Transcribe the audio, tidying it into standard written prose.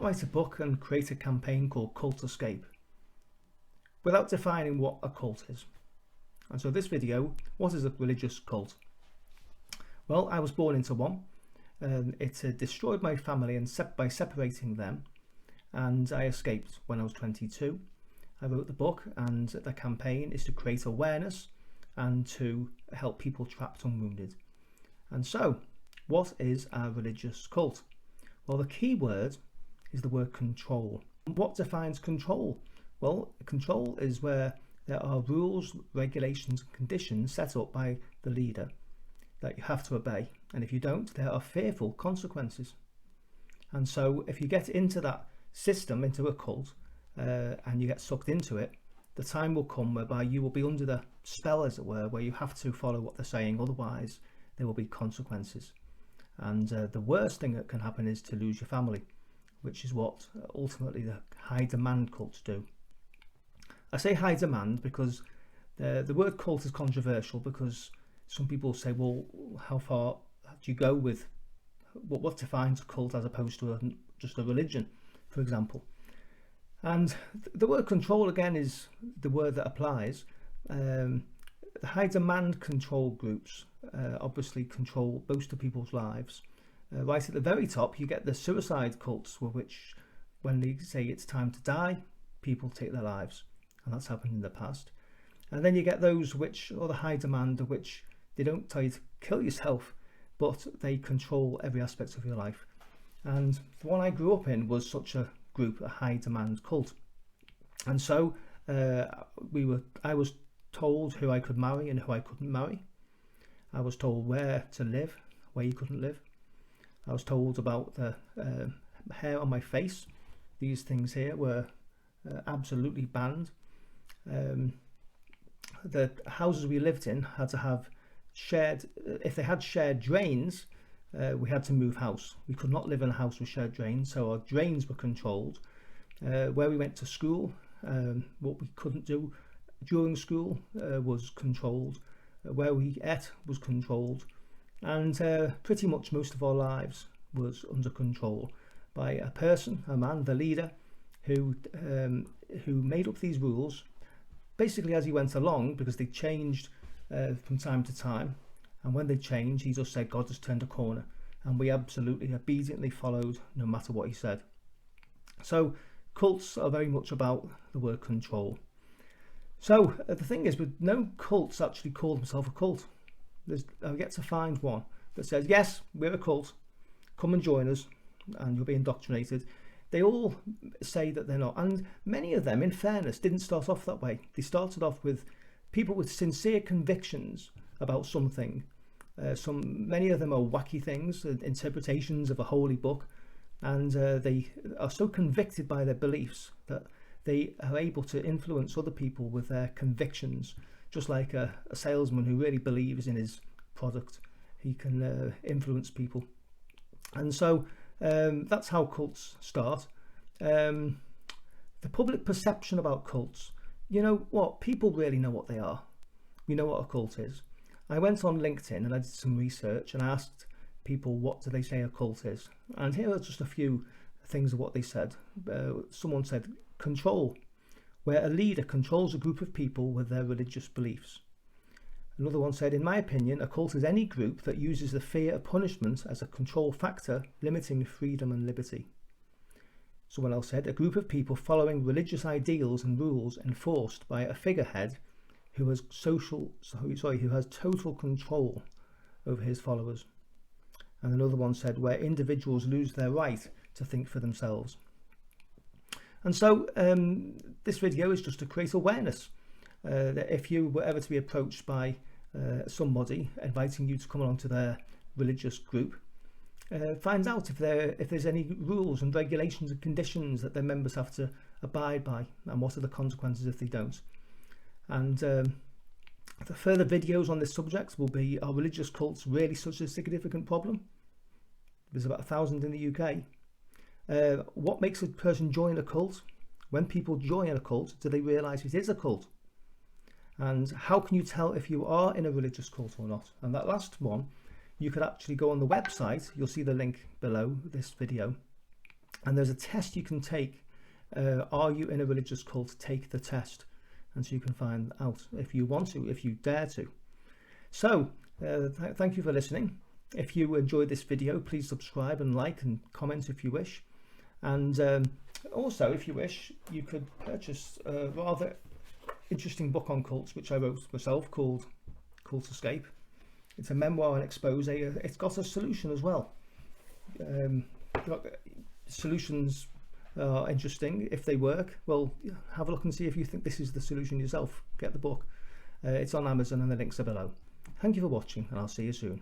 not write a book and create a campaign called Cult Escape without defining what a cult is. And so this video, what is a religious cult? Well, I was born into one. It destroyed my family by separating them, and I escaped when I was 22. I wrote the book, and the campaign is to create awareness and to help people trapped and wounded. And so, what is a religious cult? Well, the key word is the word control. What defines control? Well, control is where there are rules, regulations, and conditions set up by the leader that you have to obey. And if you don't, there are fearful consequences. And so if you get into that system, into a cult, and you get sucked into it, the time will come whereby you will be under the spell, as it were, where you have to follow what they're saying, otherwise there will be consequences. And the worst thing that can happen is to lose your family, which is what ultimately the high demand cults do. I say high demand because the word cult is controversial, because some people say, well, how far do you go with what defines a cult as opposed to just a religion, for example? And the word control, again, is the word that applies. The high demand control groups obviously control most of people's lives. Right at the very top, you get the suicide cults, which, when they say it's time to die, people take their lives. And that's happened in the past. And then you get those which are the high demand, which they don't tell you to kill yourself, but they control every aspect of your life. And the one I grew up in was such a group, a high demand cult. And so I was told who I could marry and who I couldn't marry. I was told where to live, where you couldn't live. I was told about the hair on my face. These things here were absolutely banned. The houses we lived in had to have shared, if they had shared drains, we had to move house. We could not live in a house with shared drains, so our drains were controlled. Where we went to school, what we couldn't do during school was controlled. Where we ate was controlled, and pretty much most of our lives was under control by a person, a man, the leader, who made up these rules basically as he went along, because they changed from time to time. And when they changed, he just said, God has turned a corner, and we absolutely obediently followed no matter what he said. So cults are very much about the word control. So the thing is, with no cults actually call themselves a cult. I've yet to find one that says, yes, we're a cult, come and join us, and you'll be indoctrinated. They all say that they're not, and many of them, in fairness, didn't start off that way. They started off with people with sincere convictions about something. Many of them are wacky things, interpretations of a holy book, and they are so convicted by their beliefs that they are able to influence other people with their convictions, just like a salesman who really believes in his product. He can influence people. And so that's how cults start. The public perception about cults, you know what, people really know what they are. We know what a cult is. I went on LinkedIn and I did some research, and I asked people, what do they say a cult is? And here are just a few things of what they said. Someone said, control, where a leader controls a group of people with their religious beliefs. Another one said, in my opinion, a cult is any group that uses the fear of punishment as a control factor, limiting freedom and liberty. Someone else said, a group of people following religious ideals and rules enforced by a figurehead who has total control over his followers. And another one said, where individuals lose their right to think for themselves. And so this video is just to create awareness. That if you were ever to be approached by somebody inviting you to come along to their religious group, find out if there's any rules and regulations and conditions that their members have to abide by, and what are the consequences if they don't. And the further videos on this subject will be, are religious cults really such a significant problem? There's about 1,000 in the UK. What makes a person join a cult? When people join a cult, do they realise it is a cult? And how can you tell if you are in a religious cult or not? And that last one, you could actually go on the website. You'll see the link below this video. And there's a test you can take. Are you in a religious cult? Take the test, and so you can find out if you want to, if you dare to. So thank you for listening. If you enjoyed this video, please subscribe and like and comment if you wish. And also, if you wish, you could purchase a rather interesting book on cults, which I wrote myself, called Cult Escape. It's a memoir and expose. It's got a solution as well. Solutions are interesting. If they work, well, have a look and see if you think this is the solution yourself. Get the book. It's on Amazon and the links are below. Thank you for watching, and I'll see you soon.